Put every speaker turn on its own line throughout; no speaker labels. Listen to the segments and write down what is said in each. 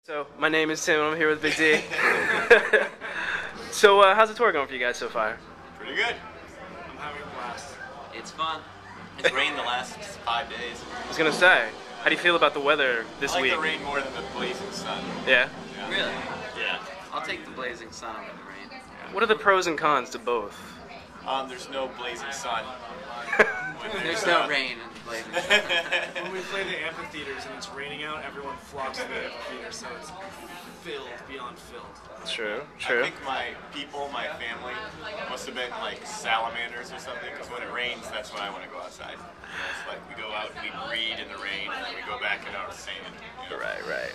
So, my name is Tim, I'm here with Big D. So, how's the tour going for you guys so far?
Pretty good.
I'm having a blast.
It's fun.
It's rained the last 5 days.
I was gonna say, how do you feel about the weather this
I like
week?
the rain more than the blazing sun.
Yeah?
Really?
Yeah.
I'll take the blazing sun over the rain.
What are the pros and cons to both?
There's no blazing sun.
There's no rain in the blazing sun.
When we play the amphitheaters and it's raining out, everyone flocks to the amphitheater, so it's filled, beyond filled.
True,
I
true.
think my people, my family, must have been like salamanders or something, because when it rains, that's when I want to go outside. It's like we go out and we read in the rain, and then we go back in our sand.
Right, right.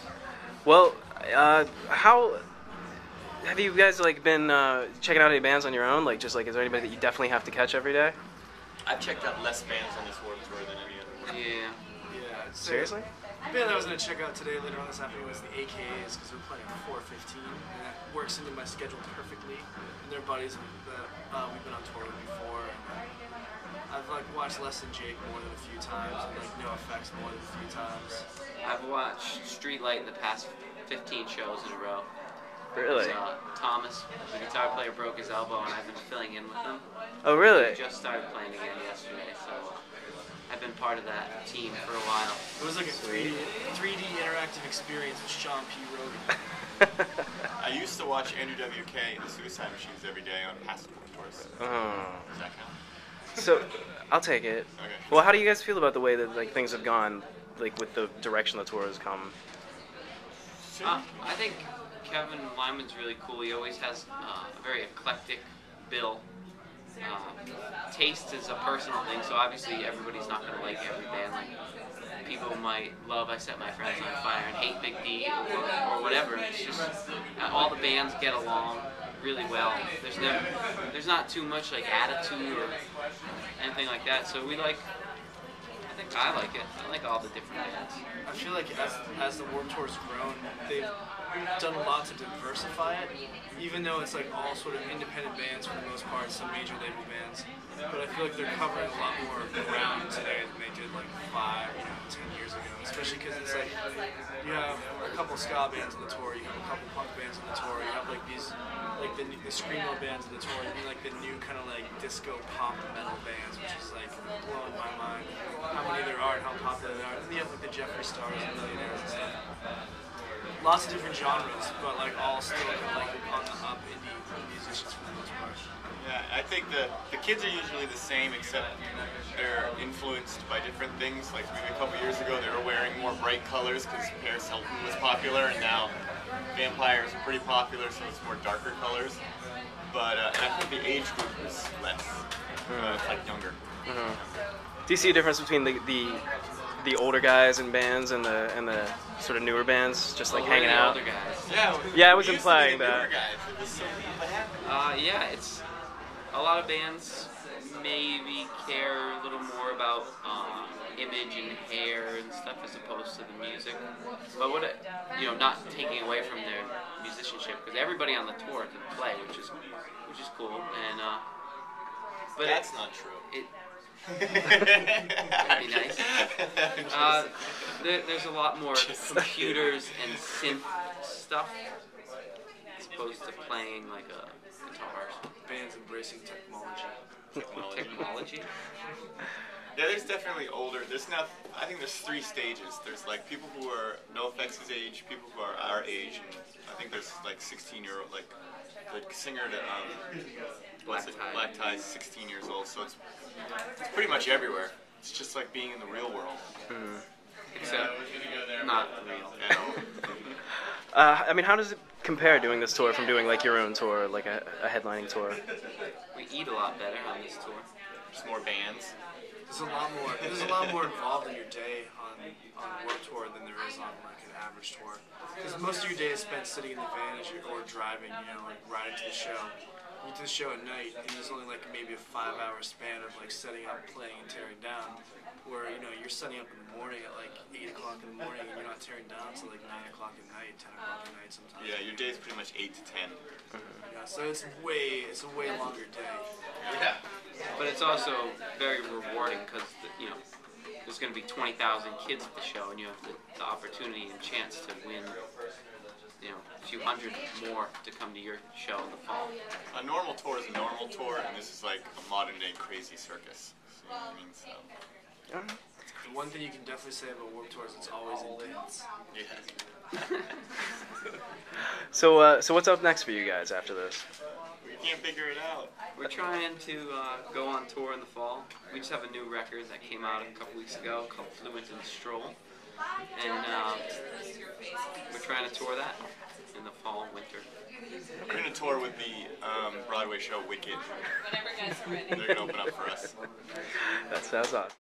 Well, how have you guys like been checking out any bands on your own? Like, just like, is there anybody that you definitely have to catch every day?
I've checked out less bands on this Warped Tour than any other one.
Yeah.
Yeah. I'd say
Seriously?
The band that I was going to check out today later on this afternoon was the AKAs, because we're playing at 4:15, and that works into my schedule perfectly. And they're buddies that we've been on tour with before. And I've like watched Less Than Jake more than a few times, and like No Effects more than a few times.
I've watched Streetlight the past 15 shows in a row.
Really?
Thomas, the guitar player, broke his elbow, and I've been filling in with him.
Oh, really?
He just started playing again yesterday, so I've been part of that team for a while.
It was like a 3D interactive experience with Sean P. Rogan.
I used to watch Andrew WK and the Suicide Machines every day on passport tours.
Oh.
Does that count?
So, I'll take it.
Okay.
Well, how do you guys feel about the way that like things have gone, like with the direction the tour has come?
I think Kevin Lyman's really cool. He always has a very eclectic bill. Taste is a personal thing, so obviously everybody's not going to like every band. Like, people might love I Set My Friends on Fire and hate Big D or whatever. It's just all the bands get along really well. There's not too much like attitude or anything like that. So I like it. I like all the different bands.
I feel like as the Warped Tour's grown, they've done a lot to diversify it, even though it's like all sort of independent bands for the most part, some major label bands. But I feel like they're covering a lot more ground today than they did like 5, 10 years ago. Especially because it's like you have a couple ska bands on the tour, you have a couple punk bands on the tour, you have like these like the screamo bands on the tour, and like the new kind of like disco pop metal bands, which is like blowing my mind how many there are and how popular they are. And then you have like the Jeffree Stars and Millionaires and stuff. Lots of different genres, but like all still kind of like on the up indie musicians for the most part.
Yeah, I think the kids are usually the same, except they're influenced by different things. Like maybe a couple years ago, they were wearing more bright colors because Paris Hilton was popular, and now Vampires are pretty popular, so it's more darker colors. But and I think the age group is less, it's like younger.
Mm-hmm. Do you see a difference between the older guys in bands and the sort of newer bands, just like hanging out?
Older guys.
Yeah,
I was implying that.
It was so bad.
Yeah, it's a lot of bands maybe care a little more about image and hair and stuff as opposed to the music. But not taking away from their musicianship, because everybody on the tour can play, which is cool. And but
That's not true.
That'd be nice. There's a lot more computers and synth stuff as opposed to playing like a guitar.
Bands embracing technology.
Technology?
Yeah, there's definitely older. I think there's 3 stages. There's like people who are NoFX's age, people who are our age, and I think there's like 16-year-old, like the singer to Black Tie's 16 years old, so it's pretty much everywhere. It's just like being in the real world.
Mm.
Except not real.
I mean, how does it compare doing this tour from doing like your own tour, like a headlining tour?
We eat a lot better on this tour.
There's more bands.
There's a lot more involved in your day on Warped Tour than there is on like an average tour. Because most of your day is spent sitting in the van or driving, like riding to the show. You get to the show at night, and there's only like maybe a 5-hour span of like setting up, playing, and tearing down. Where you're setting up in the morning at like 8 o'clock in the morning, and you're not tearing down until like 9 o'clock at night, 10 o'clock at night sometimes.
Yeah, your day is pretty much 8 to 10.
Yeah, so it's a way longer day.
Yeah.
But it's also very rewarding because there's going to be 20,000 kids at the show, and you have the opportunity and chance to win, a few hundred more to come to your show in the fall.
A normal tour is a normal tour, and this is like a modern day crazy circus. So, you know what I mean? So.
The one thing you can definitely say about Warped Tour is it's always intense.
Yeah.
So what's up next for you guys after this?
We can't figure it out.
We're trying to go on tour in the fall. We just have a new record that came out a couple weeks ago called Fluent in the Stroll. And we're trying to tour that in the fall, winter.
We're going to tour with the Broadway show Wicked. They're going to open up for us.
That sounds awesome.